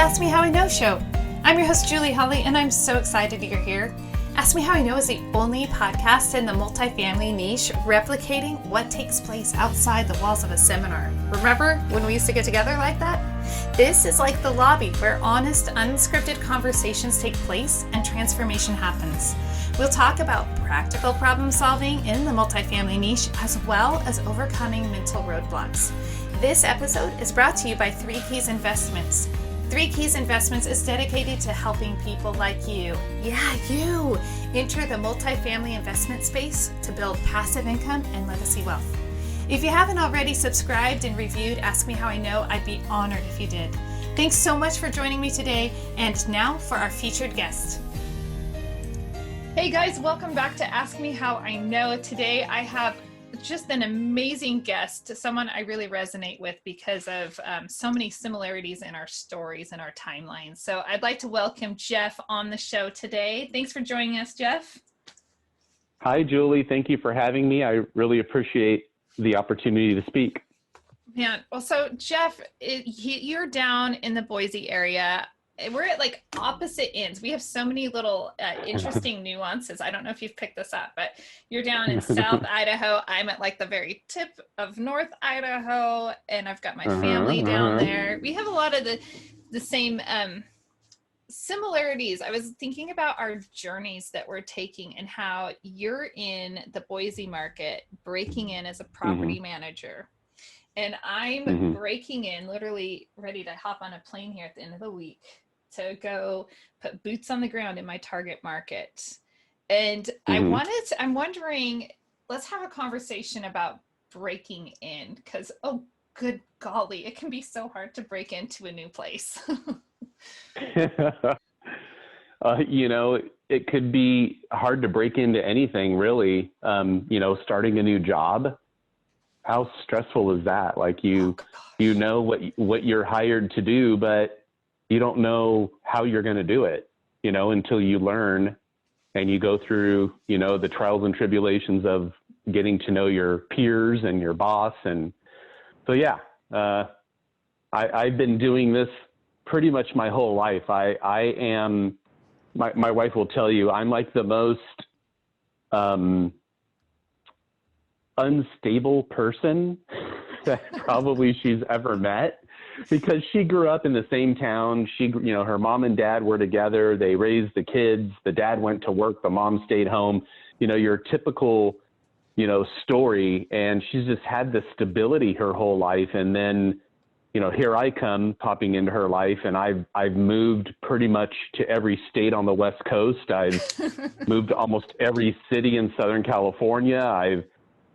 Ask Me How I Know show. I'm your host, Julie Holly, and I'm so excited you're here. Ask Me How I Know is the only podcast in the multifamily niche replicating what takes place outside the walls of a seminar. Remember when we used to get together like that? This is like the lobby where honest, unscripted conversations take place and transformation happens. We'll talk about practical problem solving in the multifamily niche as well as overcoming mental roadblocks. This episode is brought to you by Three Keys Investments. Three Keys Investments is dedicated to helping people like you, you, enter the multifamily investment space to build passive income and legacy wealth. If you haven't already subscribed and reviewed Ask Me How I Know, I'd be honored if you did. Thanks so much for joining me today, and now for our featured guest. Hey guys, welcome back to Ask Me How I Know. Today I have just an amazing guest, someone I really resonate with because of so many similarities in our stories and our timelines. So I'd like to welcome Jeff on the show today. Thanks for joining us, Jeff. Hi, Julie. Thank you for having me. I really appreciate the opportunity to speak. Yeah. Well, so Jeff, you're down in the Boise area. We're at like opposite ends. We have so many little interesting nuances. I don't know if you've picked this up, but you're down in South Idaho. I'm at like the very tip of North Idaho, and I've got my family down there. We have a lot of the same similarities. I was thinking about our journeys that we're taking and how you're in the Boise market, breaking in as a property manager. And I'm breaking in, literally ready to hop on a plane here at the end of the week to go put boots on the ground in my target market. And I'm wondering, let's have a conversation about breaking in, because, oh, good golly, it can be so hard to break into a new place. It could be hard to break into anything, really. Starting a new job. How stressful is that? Like you know what you're hired to do, but you don't know how you're going to do it, until you learn and you go through, the trials and tribulations of getting to know your peers and your boss. And so, I've been doing this pretty much my whole life. I am, my wife will tell you, I'm like the most, unstable person that probably she's ever met, because she grew up in the same town. Her mom and dad were together. They raised the kids. The dad went to work. The mom stayed home. Your typical, story. And she's just had this stability her whole life. And then, here I come popping into her life, and I've moved pretty much to every state on the West Coast. I've moved to almost every city in Southern California.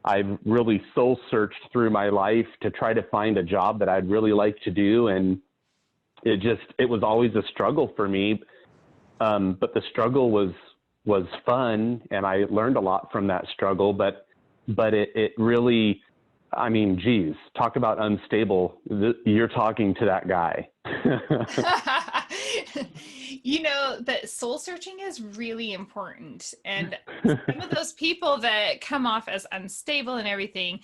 I've really soul searched through my life to try to find a job that I'd really like to do. And it was always a struggle for me. But the struggle was fun, and I learned a lot from that struggle, but it really, geez, talk about unstable. You're talking to that guy. That soul searching is really important. And some of those people that come off as unstable and everything,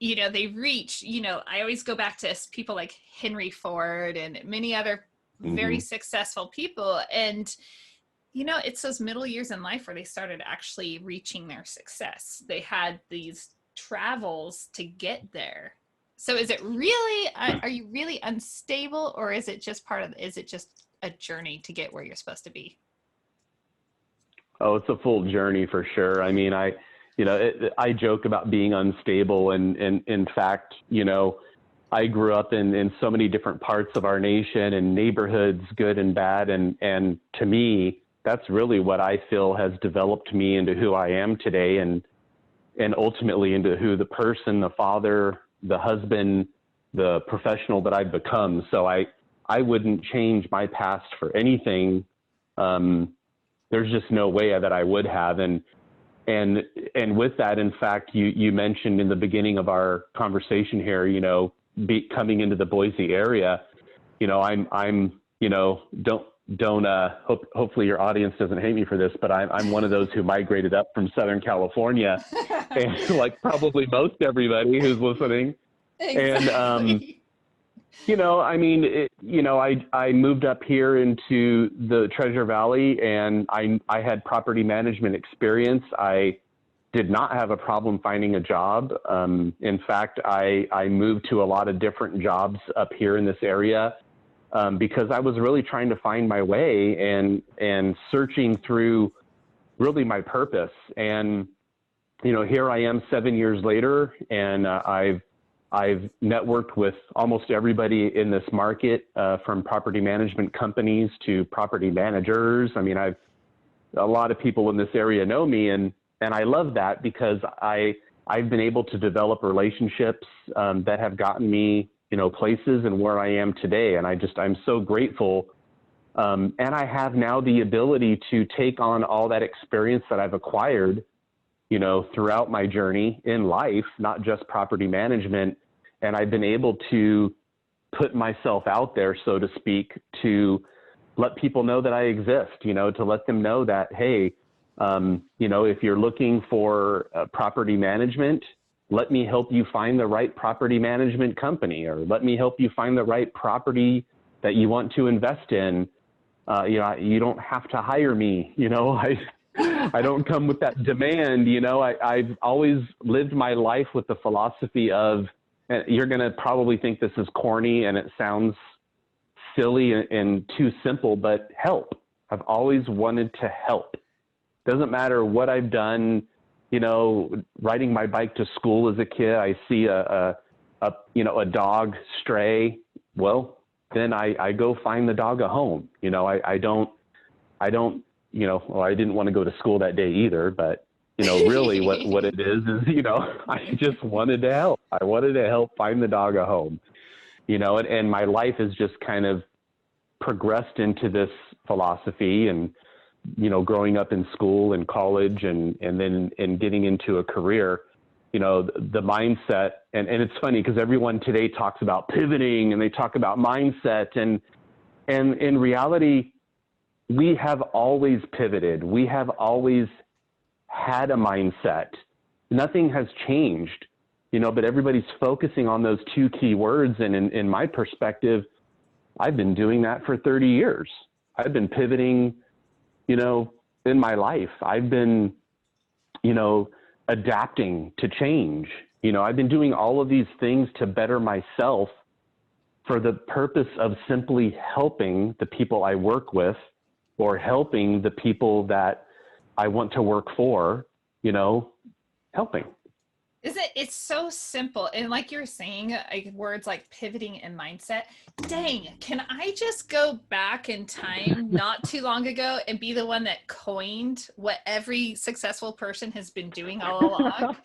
they reach, I always go back to people like Henry Ford and many other very successful people. And, it's those middle years in life where they started actually reaching their success. They had these travels to get there. So is it really, are you really unstable, or is it just a journey to get where you're supposed to be? Oh, it's a full journey for sure. I joke about being unstable, and in fact, I grew up in so many different parts of our nation and neighborhoods, good and bad. And to me, that's really what I feel has developed me into who I am today, and ultimately into who the person, the father, the husband, the professional that I've become. So I wouldn't change my past for anything. There's just no way that I would have. And with that, in fact, you mentioned in the beginning of our conversation here, coming into the Boise area, hopefully your audience doesn't hate me for this, but I'm one of those who migrated up from Southern California, and like probably most everybody who's listening. Exactly. I mean, I moved up here into the Treasure Valley, and I had property management experience. I did not have a problem finding a job. In fact, I moved to a lot of different jobs up here in this area because I was really trying to find my way and searching through really my purpose. And, here I am 7 years later, and I've networked with almost everybody in this market, from property management companies to property managers. I mean, a lot of people in this area know me, and I love that because I've been able to develop relationships that have gotten me, places and where I am today. And I'm so grateful. And I have now the ability to take on all that experience that I've acquired, throughout my journey in life, not just property management. And I've been able to put myself out there, so to speak, to let people know that I exist, to let them know that, hey, if you're looking for property management, let me help you find the right property management company, or let me help you find the right property that you want to invest in. You don't have to hire me. I don't come with that demand. I've always lived my life with the philosophy of, and you're going to probably think this is corny and it sounds silly and too simple, but help. I've always wanted to help. Doesn't matter what I've done, riding my bike to school as a kid, I see a dog stray. Well, then I go find the dog a home. I don't, well, I didn't want to go to school that day either, but really what it is, I just wanted to help. I wanted to help find the dog a home, and my life has just kind of progressed into this philosophy, and, growing up in school and college and then getting into a career, the mindset, and it's funny because everyone today talks about pivoting and they talk about mindset, and in reality, we have always pivoted. We have always had a mindset. Nothing has changed, but everybody's focusing on those two key words. And in my perspective, I've been doing that for 30 years. I've been pivoting, in my life. I've been, adapting to change. I've been doing all of these things to better myself for the purpose of simply helping the people I work with, or helping the people that I want to work for, helping. It's so simple. And like you're saying, words like pivoting and mindset, dang, can I just go back in time not too long ago and be the one that coined what every successful person has been doing all along?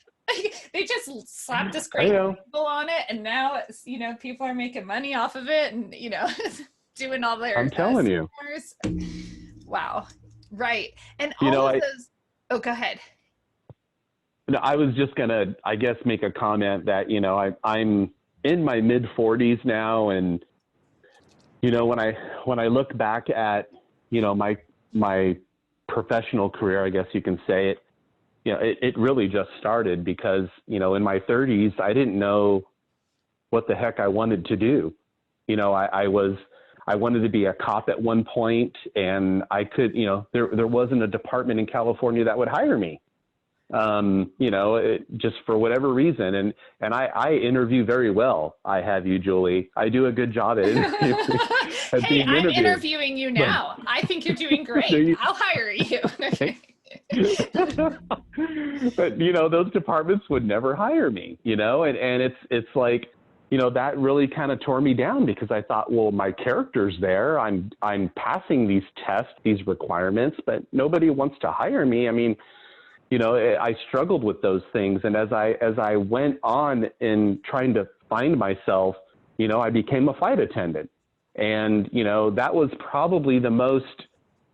They just slapped this great label on it, and now it's, people are making money off of it, and, doing all their I'm telling you. Wow. Right. And all of those, oh, go ahead. No, I was just going to, I guess, make a comment that, I'm in my mid 40s now. And, when I look back at, my professional career, I guess you can say it, it really just started because, in my 30s, I didn't know what the heck I wanted to do. I wanted to be a cop at one point, and I could, there wasn't a department in California that would hire me. Just for whatever reason. And I interview very well. I have you, Julie. I do a good job at interviewing. Hey, I'm interviewing you now. I think you're doing great. I'll hire you. But, those departments would never hire me, and it's like, that really kind of tore me down because I thought, well, my character's there. I'm passing these tests, these requirements, but nobody wants to hire me. I mean, I struggled with those things. And as I went on in trying to find myself, I became a flight attendant. And, that was probably the most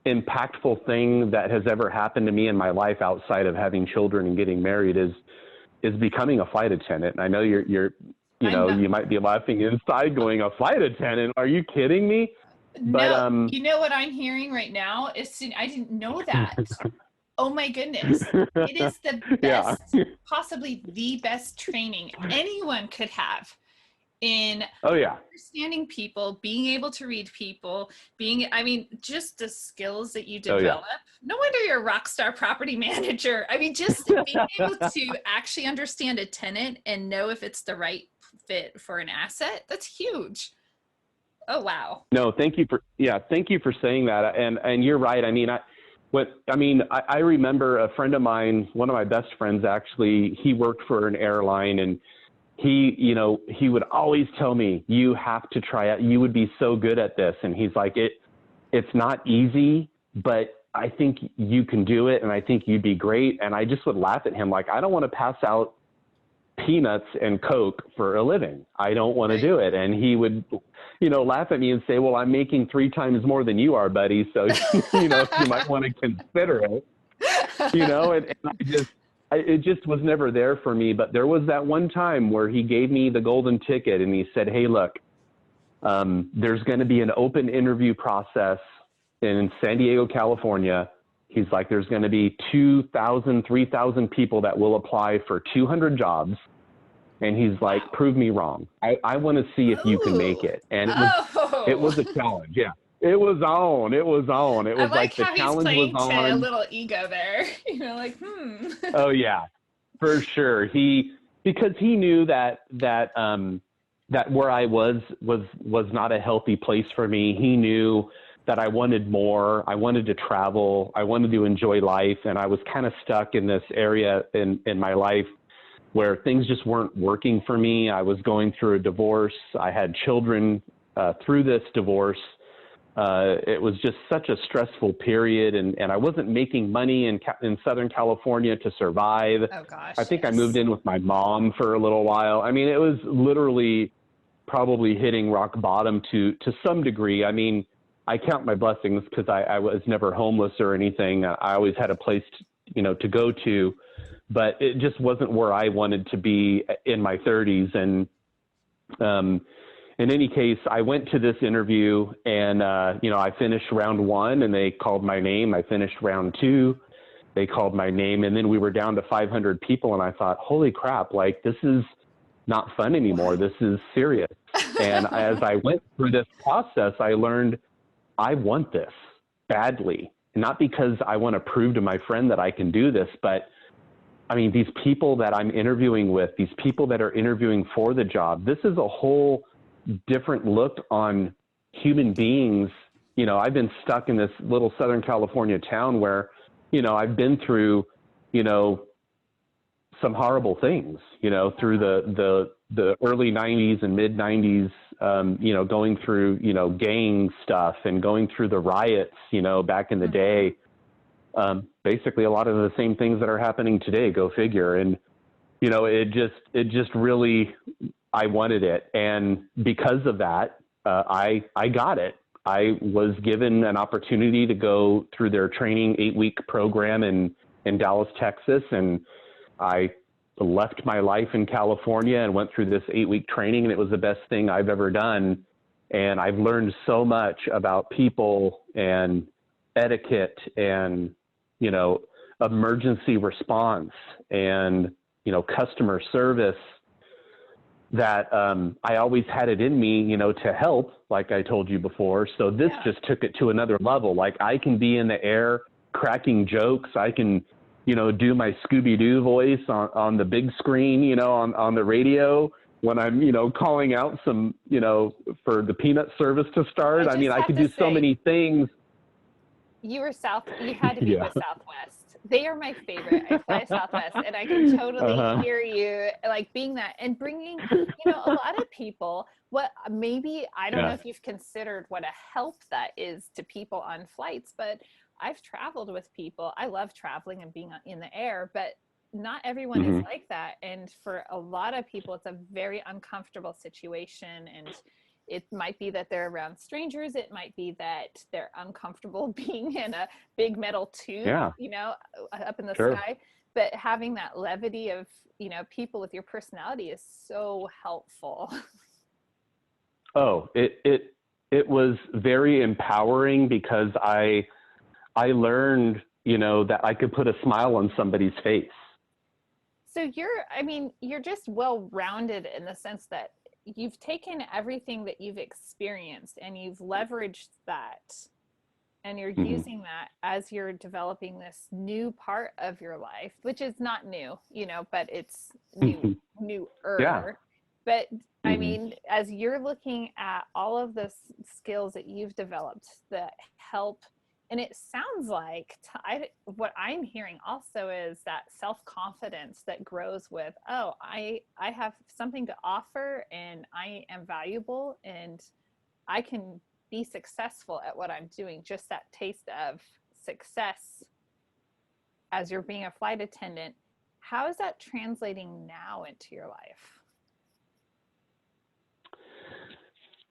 impactful thing that has ever happened to me in my life outside of having children and getting married is becoming a flight attendant. And I know you might be laughing inside going, a flight attendant? Are you kidding me? But, no, what I'm hearing right now is, I didn't know that. Oh my goodness. It is the best, possibly the best training anyone could have in Oh yeah. understanding people, being able to read people, just the skills that you Oh yeah. develop. No wonder you're a rock star property manager. I mean, just being able to actually understand a tenant and know if it's the right fit for an asset, that's huge. Oh, wow. No, thank you for saying that. And you're right. I mean, I remember a friend of mine, one of my best friends, actually, he worked for an airline, and he would always tell me, you have to try it. You would be so good at this. And he's like, it's not easy, but I think you can do it. And I think you'd be great. And I just would laugh at him. Like, I don't want to pass out peanuts and Coke for a living. I don't want to do it. And he would, laugh at me and say, well, I'm making 3 times more than you are, buddy. So, you might want to consider it, and it just was never there for me. But there was that one time where he gave me the golden ticket and he said, hey, look, there's going to be an open interview process in San Diego, California. He's like, there's going to be 2,000, 3,000 people that will apply for 200 jobs. And he's like, prove me wrong. I want to see if you can make it. And it was a challenge. Yeah. It was on. It was like the challenge was on. A little ego there. Oh yeah, for sure. Because he knew that where I was not a healthy place for me. He knew that I wanted more. I wanted to travel. I wanted to enjoy life. And I was kind of stuck in this area in my life where things just weren't working for me. I was going through a divorce. I had children through this divorce. It was just such a stressful period, and I wasn't making money in Southern California to survive. Oh gosh. I think I moved in with my mom for a little while. I mean, it was literally probably hitting rock bottom to some degree. I mean, I count my blessings because I was never homeless or anything. I always had a place to go to, but it just wasn't where I wanted to be in my 30s. And in any case, I went to this interview and, I finished round 1 and they called my name. I finished round 2. They called my name, and then we were down to 500 people. And I thought, holy crap, like, this is not fun anymore. This is serious. And as I went through this process, I learned I want this badly. Not because I want to prove to my friend that I can do this, but I mean, these people that I'm interviewing with, these people that are interviewing for the job, this is a whole different look on human beings. I've been stuck in this little Southern California town where, I've been through, some horrible things, through the early 90s and mid 90s, going through, gang stuff and going through the riots, back in the day. Basically a lot of the same things that are happening today, go figure. And, it just really, I wanted it. And because of that, I got it. I was given an opportunity to go through their training 8-week program in Dallas, Texas. And I left my life in California and went through this 8-week training, and it was the best thing I've ever done. And I've learned so much about people and etiquette and, emergency response and, customer service that I always had it in me, to help, like I told you before. So this just took it to another level. Like, I can be in the air cracking jokes. I can, do my Scooby-Doo voice on the big screen, on the radio when I'm, calling out some, for the peanut service to start. I mean, I could do so many things. You had to be with Southwest. They are my favorite. I fly Southwest, and I can totally hear you, like, being that and bringing, a lot of people. I don't know if you've considered what a help that is to people on flights, but I've traveled with people. I love traveling and being in the air, but not everyone is like that. And for a lot of people, it's a very uncomfortable situation. And it might be that they're around strangers. It might be that they're uncomfortable being in a big metal tube, up in the sky. But having that levity of, people with your personality is so helpful. Oh, it was very empowering because I learned, that I could put a smile on somebody's face. So you're just well-rounded in the sense that you've taken everything that you've experienced and you've leveraged that, and you're Mm-hmm. using that as you're developing this new part of your life, which is not new, but it's Yeah. newer. But I Mm-hmm. mean, as you're looking at all of the skills that you've developed that help, and it sounds like what I'm hearing also is that self-confidence that grows with, oh, I have something to offer, and I am valuable, and I can be successful at what I'm doing. Just that taste of success as you're being a flight attendant. How is that translating now into your life?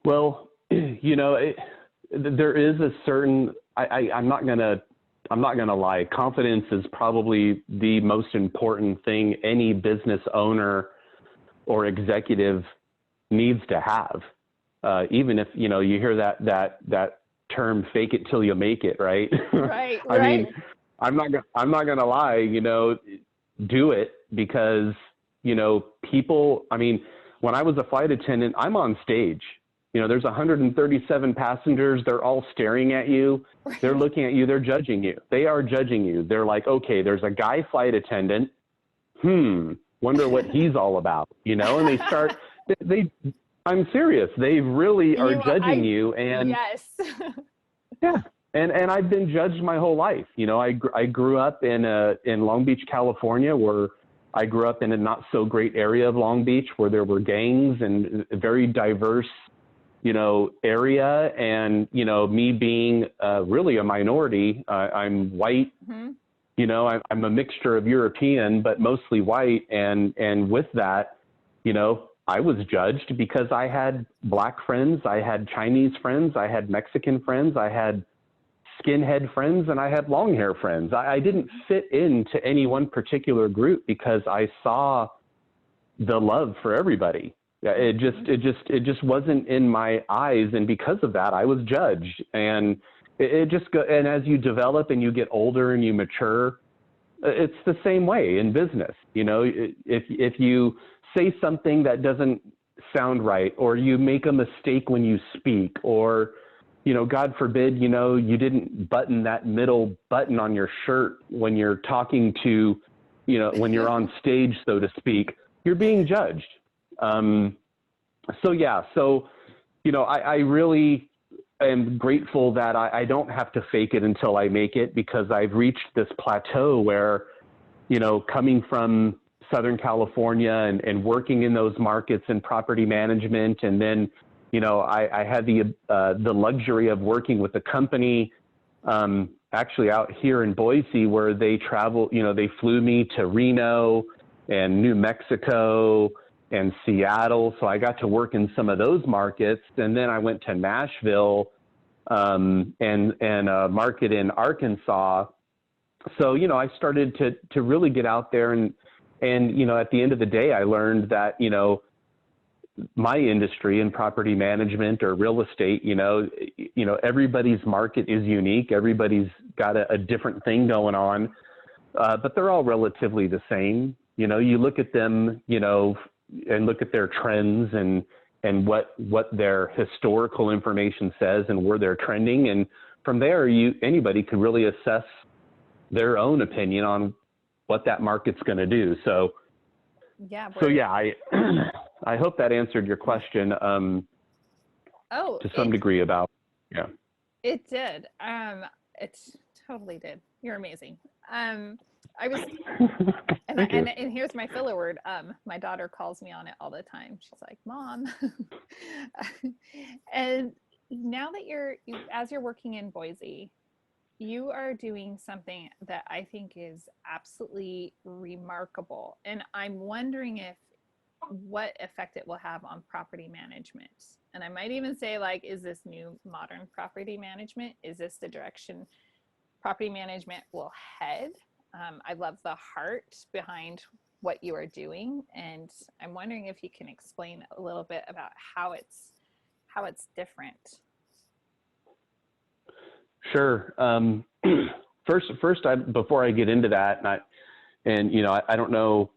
Well, there is a certain, I'm not gonna lie. Confidence is probably the most important thing any business owner or executive needs to have. Even if, you hear that term, fake it till you make it, right? Right, I right. mean, I'm not gonna lie, do it because, people, I mean, when I was a flight attendant, I'm on stage. There's 137 passengers. They're all staring at you. Right. They're looking at you. They're judging you. They are judging you. They're like, okay, there's a guy flight attendant. Wonder what he's all about, and they start, I'm serious. They really are judging you. And yes. yeah. And I've been judged my whole life. I grew up in Long Beach, California, where I grew up in a not so great area of Long Beach where there were gangs and a very diverse, area. And, me being really a minority, I'm white, Mm-hmm. I'm a mixture of European, but mostly white. And with that, I was judged because I had Black friends, I had Chinese friends, I had Mexican friends, I had skinhead friends, and I had long hair friends. I didn't fit into any one particular group because I saw the love for everybody. It just wasn't in my eyes, and because of that, I was judged. And and as you develop and you get older and you mature, it's the same way in business. If you say something that doesn't sound right, or you make a mistake when you speak, or God forbid, you didn't button that middle button on your shirt when you're talking to, when you're on stage, so to speak, you're being judged. I really am grateful that I don't have to fake it until I make it, because I've reached this plateau where, coming from Southern California and working in those markets in property management, and then I had the luxury of working with a company actually out here in Boise, where they they flew me to Reno and New Mexico and Seattle. So I got to work in some of those markets. And then I went to Nashville and a market in Arkansas. So, I started to really get out there, and at the end of the day, I learned that, my industry in property management or real estate, everybody's market is unique. Everybody's got a different thing going on, but they're all relatively the same. You look at them, and look at their trends and what their historical information says and where they're trending. And from there, anybody can really assess their own opinion on what that market's going to do. So I hope that answered your question to some degree about, yeah. It did. It totally did. You're amazing. I was, and here's my filler word. My daughter calls me on it all the time. She's like, Mom. And now that as you're working in Boise, you are doing something that I think is absolutely remarkable. And I'm wondering what effect it will have on property management. And I might even say, is this new modern property management? Is this the direction property management will head? I love the heart behind what you are doing. And I'm wondering if you can explain a little bit about how it's different. Sure. First, before I get into that, I don't know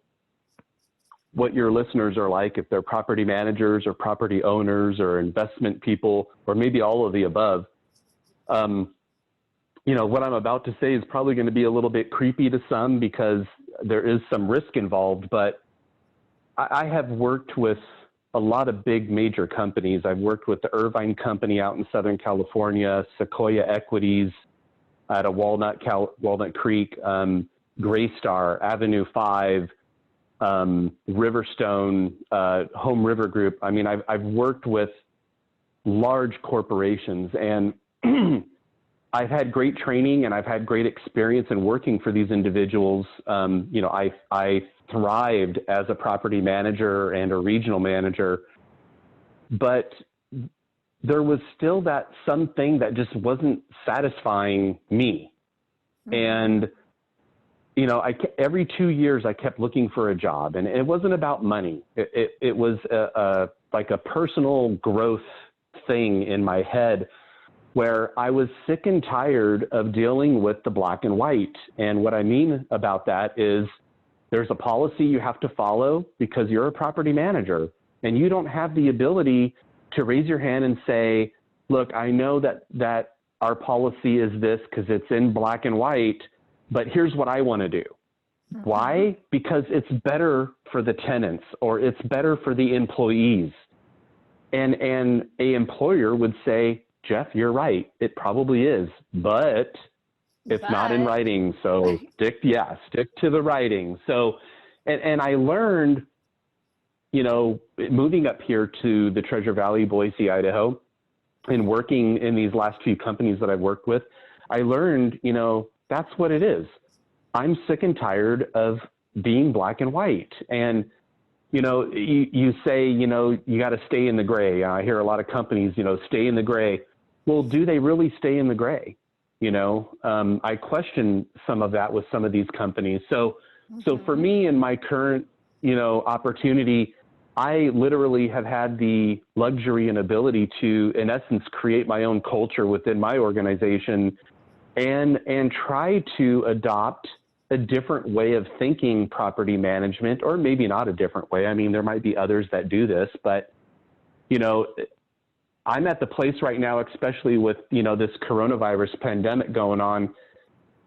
what your listeners are like, if they're property managers or property owners or investment people, or maybe all of the above. What I'm about to say is probably going to be a little bit creepy to some because there is some risk involved, but I have worked with a lot of big major companies. I've worked with the Irvine Company out in Southern California, Sequoia Equities out of Walnut Creek, Greystar, Avenue 5, Riverstone, Home River Group. I mean, I've worked with large corporations, and I've had great training and I've had great experience in working for these individuals. I thrived as a property manager and a regional manager, but there was still that something that just wasn't satisfying me. And, every 2 years I kept looking for a job, and it wasn't about money. It was like a personal growth thing in my head where I was sick and tired of dealing with the black and white. And what I mean about that is there's a policy you have to follow because you're a property manager, and you don't have the ability to raise your hand and say, look, I know that our policy is this because it's in black and white, but here's what I want to do. Why? Because it's better for the tenants, or it's better for the employees. And a employer would say, Jeff, you're right. It probably is, but it's not in writing. So stick to the writing. So, and I learned, moving up here to the Treasure Valley, Boise, Idaho, and working in these last few companies that I've worked with, I learned, that's what it is. I'm sick and tired of being black and white. And, you say, you got to stay in the gray. I hear a lot of companies, stay in the gray. Well, do they really stay in the gray? I question some of that with some of these companies. So for me in my current, opportunity, I literally have had the luxury and ability to, in essence, create my own culture within my organization and try to adopt a different way of thinking property management, or maybe not a different way. I mean, there might be others that do this, but, I'm at the place right now, especially with, this coronavirus pandemic going on,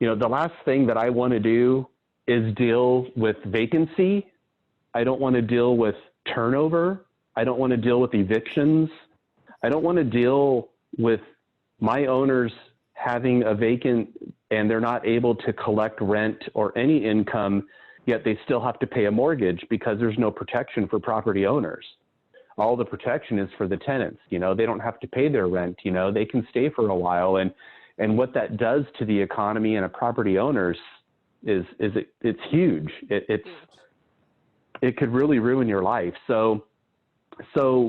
the last thing that I want to do is deal with vacancy. I don't want to deal with turnover. I don't want to deal with evictions. I don't want to deal with my owners having a vacant and they're not able to collect rent or any income, yet they still have to pay a mortgage because there's no protection for property owners. All the protection is for the tenants. They don't have to pay their rent. They can stay for a while. And what that does to the economy and a property owners it's huge. It could really ruin your life. So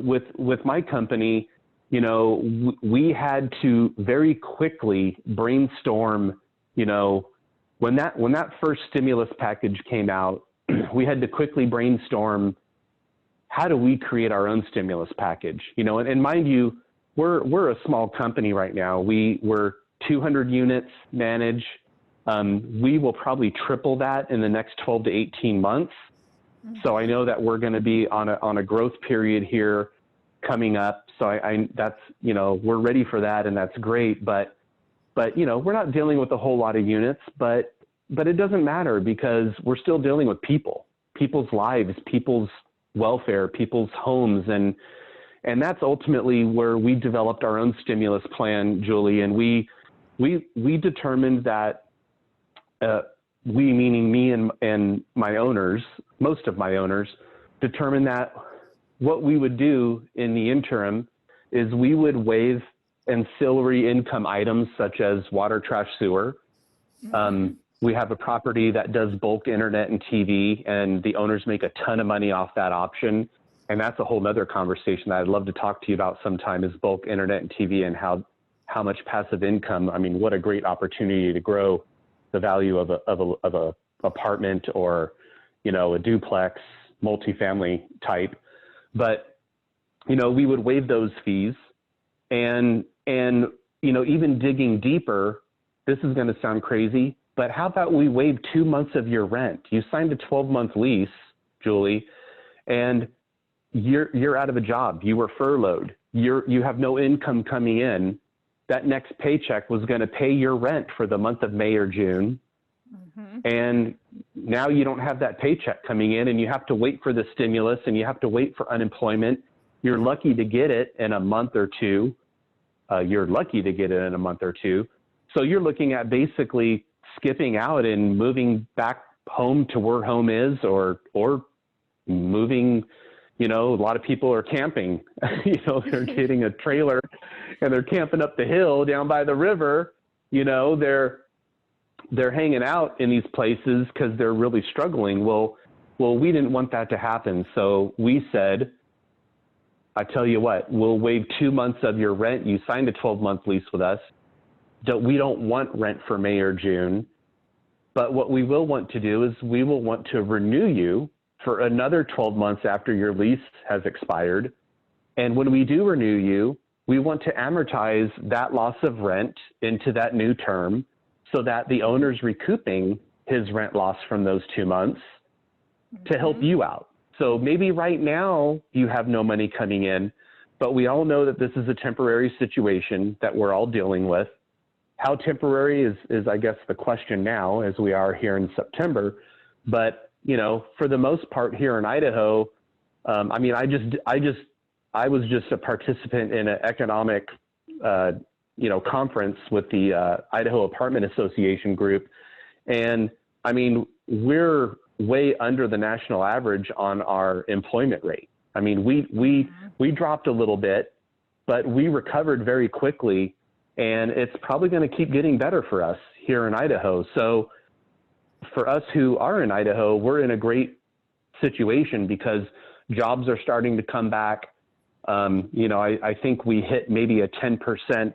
with my company, we had to very quickly brainstorm, when that first stimulus package came out, we had to quickly brainstorm, how do we create our own stimulus package? And mind you, we're a small company right now. We're 200 units manage. We will probably triple that in the next 12 to 18 months. So I know that we're going to be on a growth period here coming up. So that's, we're ready for that, and that's great. But we're not dealing with a whole lot of units, but it doesn't matter because we're still dealing with people's lives, people's welfare, people's homes. And that's ultimately where we developed our own stimulus plan, Julie. And we determined that, we, meaning me and my owners, most of my owners, determined that what we would do in the interim is we would waive ancillary income items such as water, trash, sewer. We have a property that does bulk internet and TV, and the owners make a ton of money off that option. And that's a whole nother conversation that I'd love to talk to you about sometime, is bulk internet and TV and how much passive income. I mean, what a great opportunity to grow the value of a apartment or, a duplex, multifamily type. But, we would waive those fees and, even digging deeper, this is going to sound crazy, but how about we waive 2 months of your rent? You signed a 12-month lease, Julie, and you're out of a job. You were furloughed. You have no income coming in. That next paycheck was going to pay your rent for the month of May or June. Mm-hmm. And now you don't have that paycheck coming in, and you have to wait for the stimulus, and you have to wait for unemployment. You're lucky to get it in a month or two. So you're looking at basically skipping out and moving back home to where home is, or moving. A lot of people are camping. They're getting a trailer and they're camping up the hill down by the river. They're hanging out in these places because they're really struggling. Well, we didn't want that to happen. So we said, I tell you what, we'll waive 2 months of your rent. You signed a 12-month lease with us. We don't want rent for May or June. But what we will want to do is we will want to renew you for another 12 months after your lease has expired. And when we do renew you, we want to amortize that loss of rent into that new term so that the owner's recouping his rent loss from those 2 months to help you out. So maybe right now you have no money coming in, but we all know that this is a temporary situation that we're all dealing with. How temporary is I guess, the question now as we are here in September. But for the most part here in Idaho, I was just a participant in an economic, conference with the Idaho Apartment Association group. And we're way under the national average on our employment rate. We dropped a little bit, but we recovered very quickly, and it's probably going to keep getting better for us here in Idaho. So for us who are in Idaho, we're in a great situation because jobs are starting to come back. I think we hit maybe a 10%,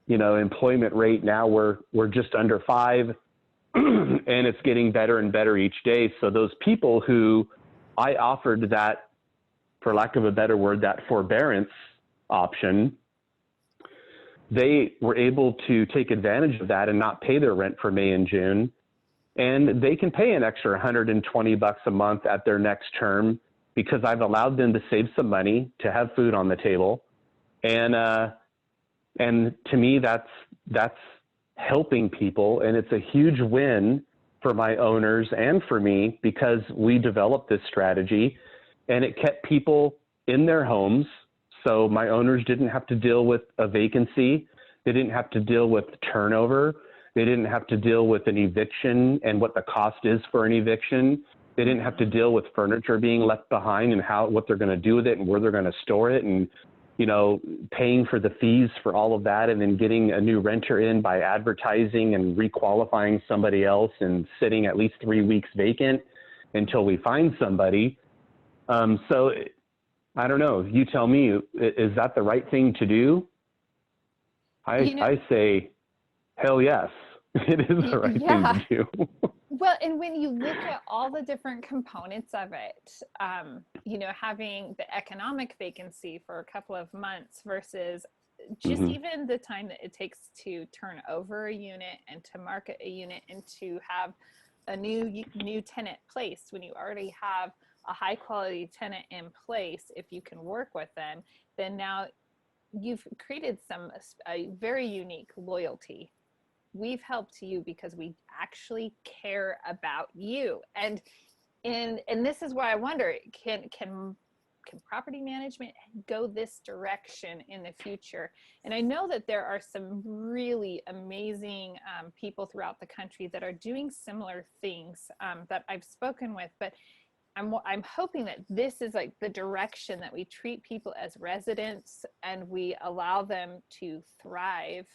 employment rate. Now we're just under 5%, and it's getting better and better each day. So those people who I offered that, for lack of a better word, that forbearance option, they were able to take advantage of that and not pay their rent for May and June. And they can pay an extra $120 a month at their next term because I've allowed them to save some money to have food on the table. And to me, that's helping people. And it's a huge win for my owners and for me because we developed this strategy and it kept people in their homes. So my owners didn't have to deal with a vacancy. They didn't have to deal with turnover. They didn't have to deal with an eviction and what the cost is for an eviction. They didn't have to deal with furniture being left behind and what they're going to do with it and where they're going to store it and, paying for the fees for all of that and then getting a new renter in by advertising and requalifying somebody else and sitting at least 3 weeks vacant until we find somebody. So I don't know. You tell me, is that the right thing to do? I say, hell yes. It is the right thing to do. Well, and when you look at all the different components of it, having the economic vacancy for a couple of months versus just even the time that it takes to turn over a unit and to market a unit and to have a new tenant placed when you already have a high quality tenant in place, if you can work with them, then now you've created a very unique loyalty. We've helped you because we actually care about you. And this is why I wonder, can property management go this direction in the future? And I know that there are some really amazing people throughout the country that are doing similar things that I've spoken with, but I'm hoping that this is like the direction that we treat people as residents and we allow them to thrive.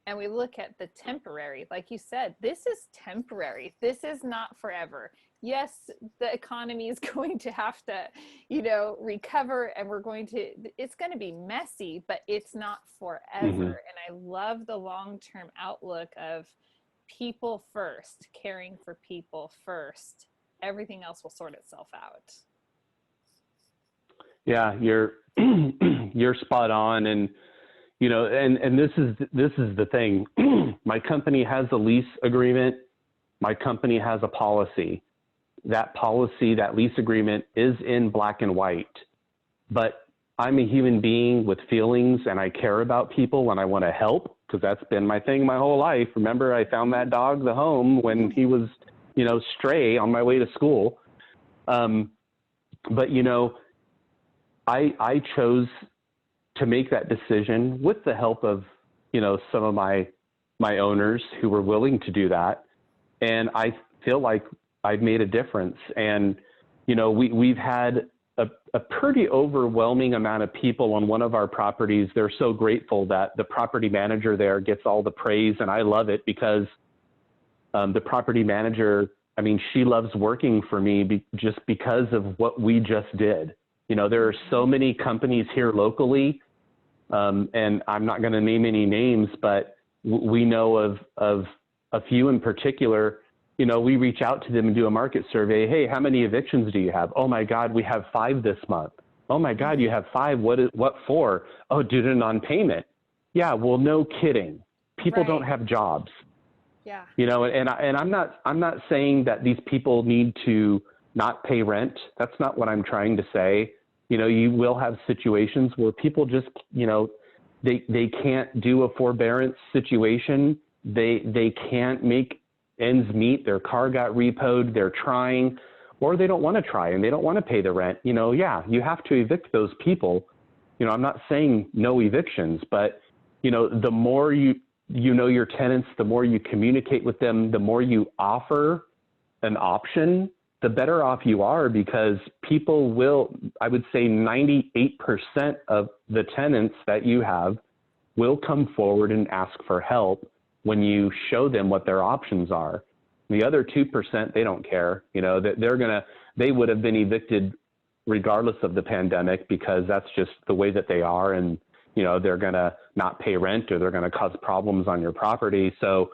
And we look at the temporary, like you said, this is temporary. This is not forever. Yes, the economy is going to have to, recover, and it's going to be messy, but it's not forever. And I love the long-term outlook of people first, caring for people first. Everything else will sort itself out. Yeah, you're spot on. And and this is the thing. My company has a lease agreement. My company has a policy. that policy, that lease agreement is in black and white, but I'm a human being with feelings and I care about people and I want to help, because that's been my thing my whole life. Remember, I found that dog the home when he was, stray on my way to school. But, I chose to make that decision with the help of, some of my owners who were willing to do that. And I feel like I've made a difference. And, we've had a pretty overwhelming amount of people on one of our properties. They're so grateful that the property manager there gets all the praise. And I love it because the property manager, she loves working for me just because of what we just did. There are so many companies here locally, and I'm not going to name any names, but we know of a few in particular. We reach out to them and do a market survey. Hey, how many evictions do you have? Oh my God, we have 5 this month. Oh my God, you have 5. What for? Oh, due to non-payment. Yeah, well, no kidding. People don't have jobs. Yeah. And I'm not saying that these people need to not pay rent. That's not what I'm trying to say. You will have situations where people just, they can't do a forbearance situation. They can't make ends meet. Their car got repoed. They're trying, or they don't want to try and they don't want to pay the rent. Yeah, you have to evict those people. I'm not saying no evictions, but, the more you know your tenants, the more you communicate with them, the more you offer an option, the better off you are, because people will, I would say 98% of the tenants that you have will come forward and ask for help when you show them what their options are. The other 2%, they don't care, that they would have been evicted regardless of the pandemic, because that's just the way that they are. And, they're going to not pay rent, or they're going to cause problems on your property. So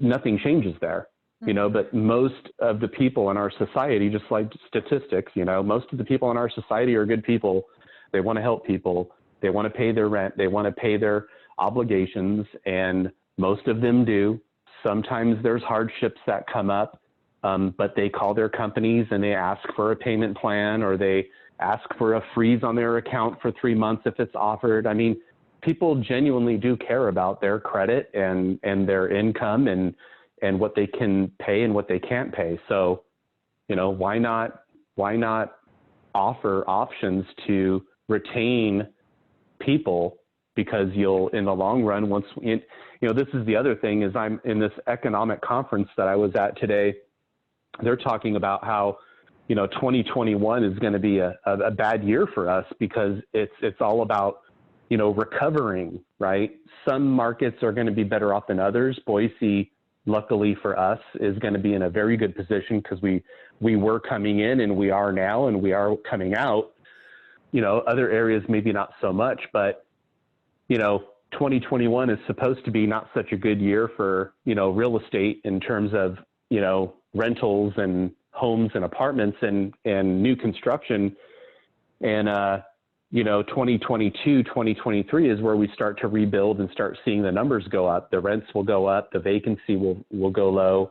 nothing changes there, but most of the people in our society, just like statistics, most of the people in our society are good people. They want to help people. They want to pay their rent. They want to pay their obligations. And most of them do. Sometimes there's hardships that come up, but they call their companies and they ask for a payment plan, or they ask for a freeze on their account for 3 months if it's offered. People genuinely do care about their credit and their income and what they can pay and what they can't pay. So, why not offer options to retain people? Because you'll, in the long run, this is the other thing, is I'm in this economic conference that I was at today. They're talking about how, 2021 is going to be a bad year for us, because it's all about, recovering, right? Some markets are going to be better off than others. Boise, luckily for us, is going to be in a very good position, because we were coming in and we are now, and we are coming out. Other areas maybe not so much, but 2021 is supposed to be not such a good year for, real estate in terms of, rentals and homes and apartments and new construction. And, 2022, 2023 is where we start to rebuild and start seeing the numbers go up. The rents will go up, the vacancy will go low.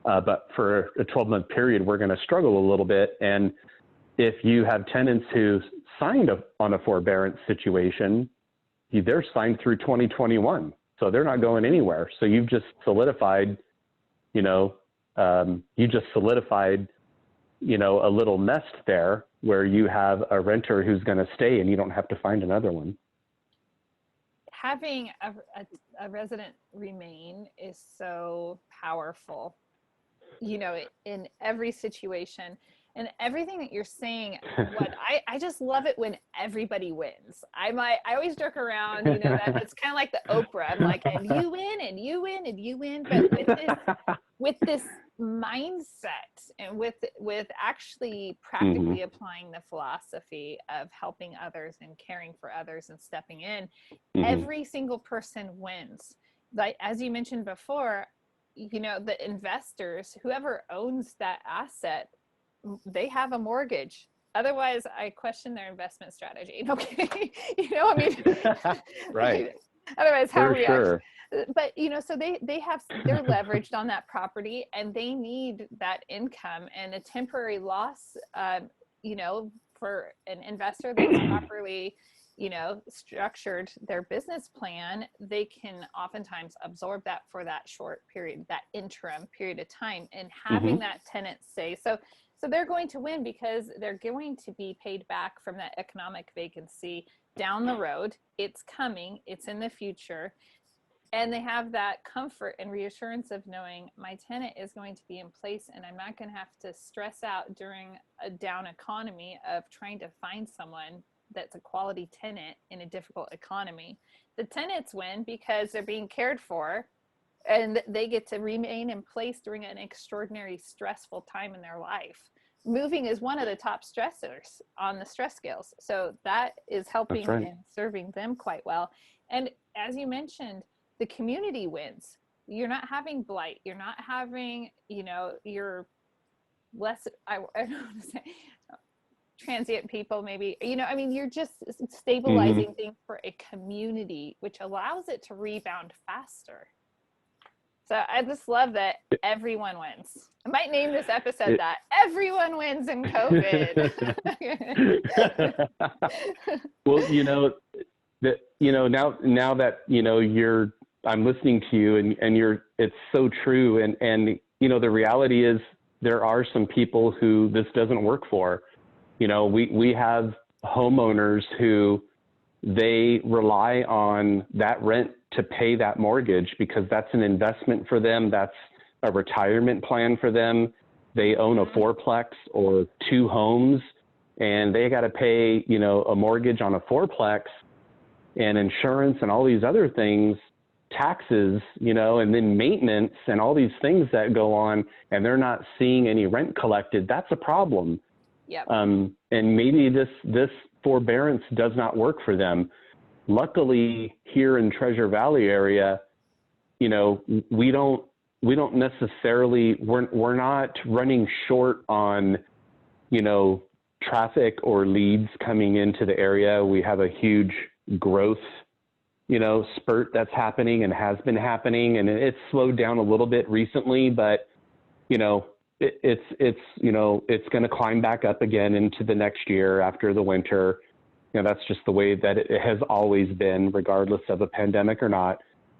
But for a 12-month period, we're going to struggle a little bit. And if you have tenants who signed on a forbearance situation, they're signed through 2021, so they're not going anywhere. So you've just solidified, a little nest there where you have a renter who's going to stay and you don't have to find another one. Having a resident remain is so powerful, in every situation. And everything that you're saying, I just love it when everybody wins. I always joke around, that it's kind of like the Oprah. I'm like, and you win, and you win, and you win. But with this mindset, and with actually practically applying the philosophy of helping others and caring for others and stepping in, every single person wins. Like, as you mentioned before, the investors, whoever owns that asset, they have a mortgage. Otherwise, I question their investment strategy. Okay. Right. Otherwise, how are For we sure. but so they're leveraged on that property, and they need that income, and a temporary loss, for an investor that's properly, structured their business plan, they can oftentimes absorb that for that short period, that interim period of time, and having that tenant stay. So they're going to win because they're going to be paid back from that economic vacancy down the road. It's coming, it's in the future. And they have that comfort and reassurance of knowing my tenant is going to be in place, and I'm not going to have to stress out during a down economy of trying to find someone that's a quality tenant in a difficult economy. The tenants win because they're being cared for, and they get to remain in place during an extraordinary stressful time in their life. Moving is one of the top stressors on the stress scales. So that is helping and serving them quite well. And as you mentioned, the community wins. You're not having blight. You're not having, you're less, I don't want to say transient people, maybe, you're just stabilizing things for a community, which allows it to rebound faster. So I just love that everyone wins. I might name this episode that everyone wins in COVID. Well, now that, I'm listening to you and it's so true. And the reality is there are some people who this doesn't work for. We have homeowners who they rely on that rent to pay that mortgage because that's an investment for them. That's a retirement plan for them. They own a fourplex or two homes, and they got to pay, a mortgage on a fourplex and insurance and all these other things, taxes, and then maintenance and all these things that go on, and they're not seeing any rent collected. That's a problem. Yep. And maybe this forbearance does not work for them. Luckily, here in Treasure Valley area, we don't necessarily, we're not running short on, traffic or leads coming into the area. We have a huge growth, spurt that's happening and has been happening, and it's slowed down a little bit recently, but, it's going to climb back up again into the next year after the winter. That's just the way that it has always been, regardless of a pandemic or not.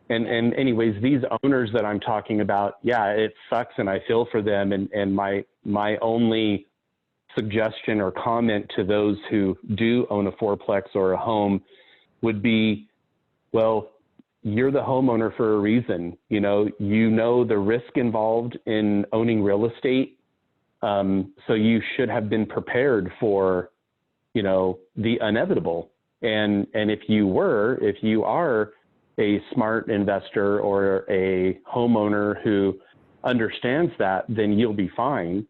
And anyways, these owners that I'm talking about, yeah, it sucks and I feel for them. And my only suggestion or comment to those who do own a fourplex or a home would be, well, you're the homeowner for a reason. The risk involved in owning real estate. So you should have been prepared for, the inevitable. And if you are a smart investor or a homeowner who understands that, then you'll be fine.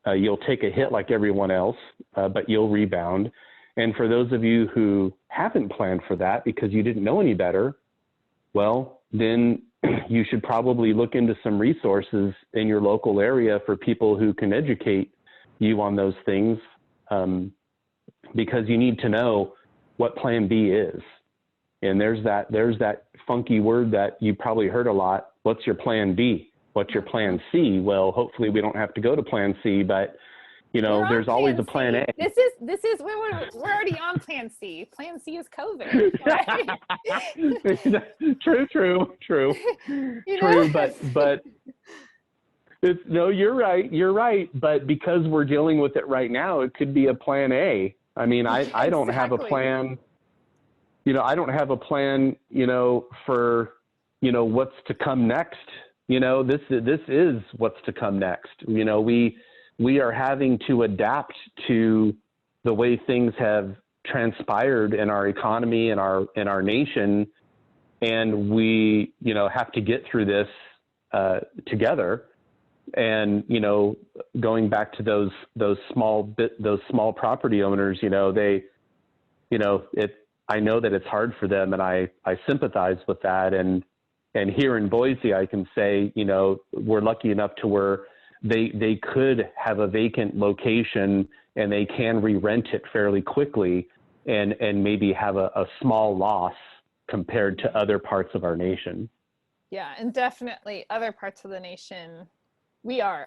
You'll take a hit like everyone else, but you'll rebound. And for those of you who haven't planned for that because you didn't know any better, well, then you should probably look into some resources in your local area for people who can educate you on those things, because you need to know what plan B is. And there's that funky word that you probably heard a lot. What's your plan B? What's your plan C? Well, hopefully we don't have to go to plan C, but there's always a plan A. This is we're already on plan C. Plan C is COVID. Right? True. True, but no, you're right. But because we're dealing with it right now, it could be a plan A. I mean, I don't have a plan. I don't have a plan, for, what's to come next. This is what's to come next. We are having to adapt to the way things have transpired in our economy and our nation, and we have to get through this together. And going back to those small property owners, I know that it's hard for them, and I sympathize with that. And here in Boise, I can say we're lucky enough to where they could have a vacant location and they can re-rent it fairly quickly and maybe have a small loss compared to other parts of our nation. Yeah, and definitely other parts of the nation.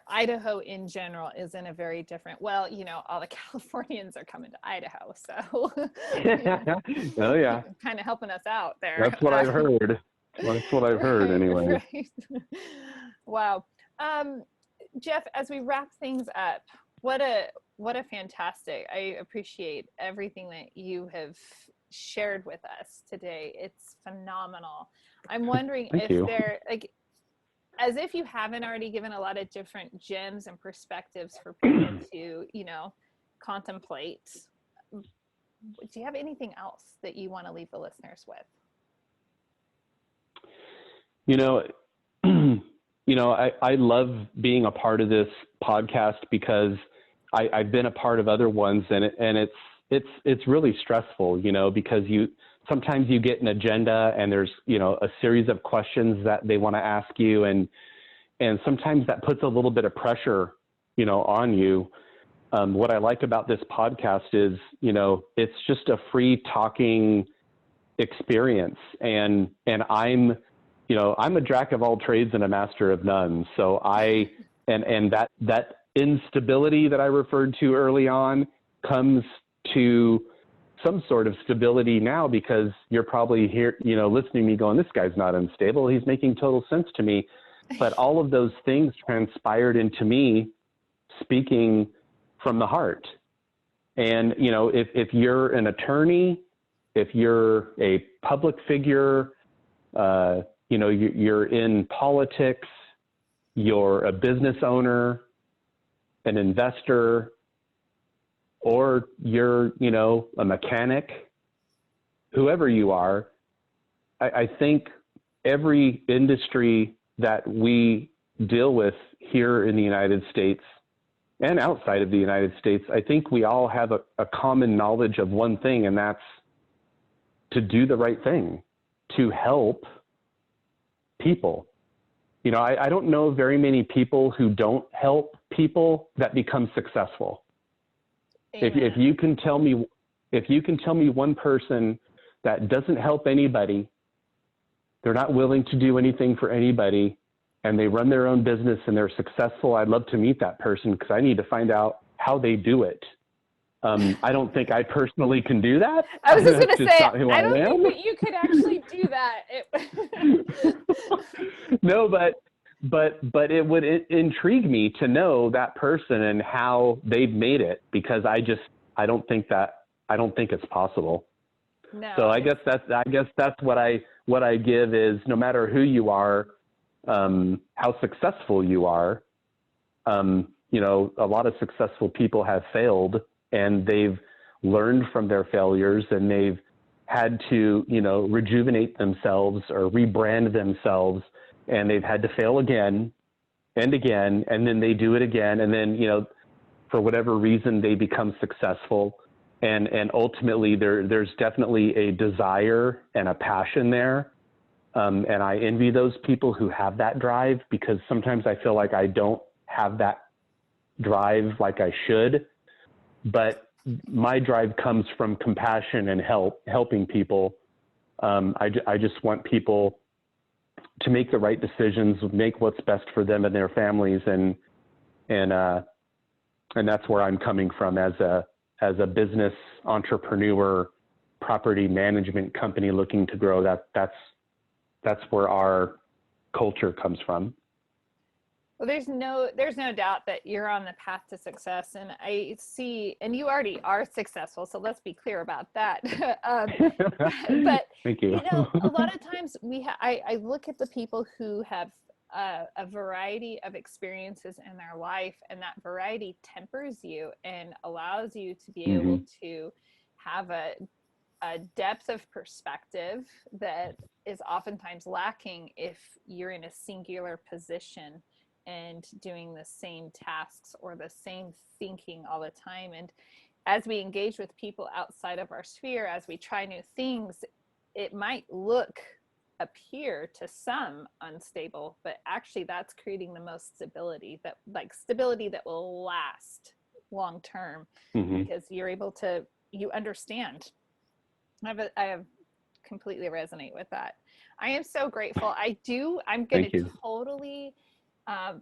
Idaho in general is in a very different, well, all the Californians are coming to Idaho, so Oh yeah, kind of helping us out there. that's what I've heard. That's what I've heard anyway. Right. Wow. Jeff, as we wrap things up, what a fantastic, I appreciate everything that you have shared with us today. It's phenomenal. I'm wondering Thank if you. there, like, as if you haven't already given a lot of different gems and perspectives for people to, contemplate. Do you have anything else that you want to leave the listeners with? I love being a part of this podcast because I've been a part of other ones, and it's really stressful, because sometimes you get an agenda and there's, a series of questions that they want to ask you. And sometimes that puts a little bit of pressure, on you. What I like about this podcast is, it's just a free talking experience. And I'm a jack of all trades and a master of none. So that instability that I referred to early on comes to some sort of stability now, because you're probably here, listening to me going, this guy's not unstable. He's making total sense to me. But all of those things transpired into me speaking from the heart. And, if you're an attorney, if you're a public figure, you're in politics, you're a business owner, an investor, or you're, a mechanic, whoever you are, I think every industry that we deal with here in the United States and outside of the United States, I think we all have a common knowledge of one thing, and that's to do the right thing, to help people. I don't know very many people who don't help people that become successful. If you can tell me one person that doesn't help anybody, they're not willing to do anything for anybody, and they run their own business and they're successful, I'd love to meet that person, because I need to find out how they do it. I don't think I personally can do that. I was just going to say, I don't think that you could actually do that. No, but it would intrigue me to know that person and how they've made it, because I don't think it's possible. No. So I guess that's what I give is, no matter who you are, how successful you are, a lot of successful people have failed, and they've learned from their failures, and they've had to, rejuvenate themselves or rebrand themselves, and they've had to fail again and again, and then they do it again. And then, for whatever reason, they become successful. And ultimately there's definitely a desire and a passion there. And I envy those people who have that drive, because sometimes I feel like I don't have that drive like I should, but my drive comes from compassion and helping people. I just want people to make the right decisions, make what's best for them and their families. And that's where I'm coming from as a business entrepreneur, property management company looking to grow. That's where our culture comes from. Well, there's no doubt that you're on the path to success, and I see, and you already are successful. So let's be clear about that. But thank you. A lot of times I look at the people who have a variety of experiences in their life, and that variety tempers you and allows you to be able to have a depth of perspective that is oftentimes lacking if you're in a singular position and doing the same tasks or the same thinking all the time. And as we engage with people outside of our sphere, as we try new things, it might appear to some unstable, but actually that's creating the most stability that will last long term, because you're able to, you understand. I have completely resonate with that. I am so grateful. I'm going to totally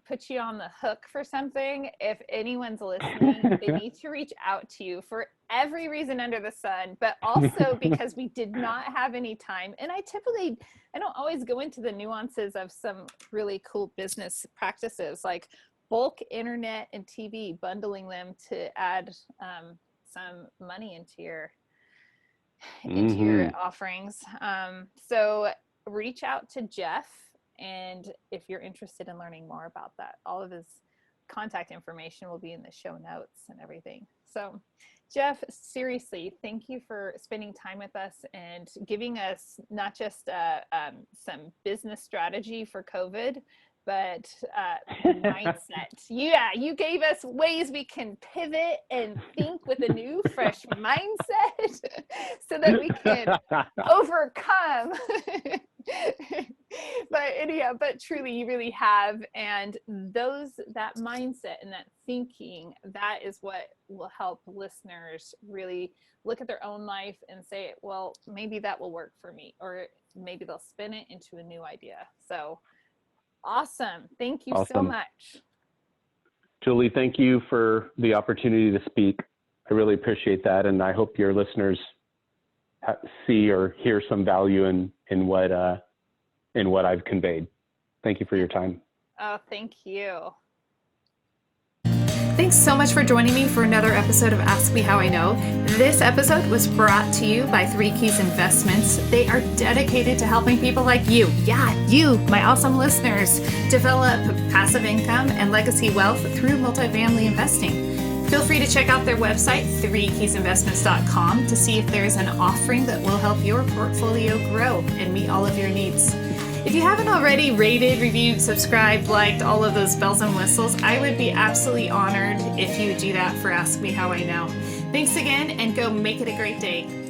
put you on the hook for something. If anyone's listening, they need to reach out to you for every reason under the sun, but also because we did not have any time. And I don't always go into the nuances of some really cool business practices like bulk internet and TV, bundling them to add some money into your offerings. So reach out to Jeff, and if you're interested in learning more about that, all of his contact information will be in the show notes and everything. So Jeff, seriously, thank you for spending time with us and giving us not just some business strategy for COVID, but mindset. Yeah, you gave us ways we can pivot and think with a new, fresh mindset so that we can overcome. But anyhow, but truly, you really have. And that mindset and that thinking, that is what will help listeners really look at their own life and say, well, maybe that will work for me, or maybe they'll spin it into a new idea. So awesome. Thank you so much. Julie, thank you for the opportunity to speak. I really appreciate that. And I hope your listeners see or hear some value in what I've conveyed. Thank you for your time. Oh, thank you. Thanks so much for joining me for another episode of Ask Me How I Know. This episode was brought to you by 3 Keys Investments. They are dedicated to helping people like you, you, my awesome listeners, develop passive income and legacy wealth through multifamily investing. Feel free to check out their website, 3keysinvestments.com, to see if there is an offering that will help your portfolio grow and meet all of your needs. If you haven't already rated, reviewed, subscribed, liked, all of those bells and whistles, I would be absolutely honored if you would do that for Ask Me How I Know. Thanks again, and go make it a great day.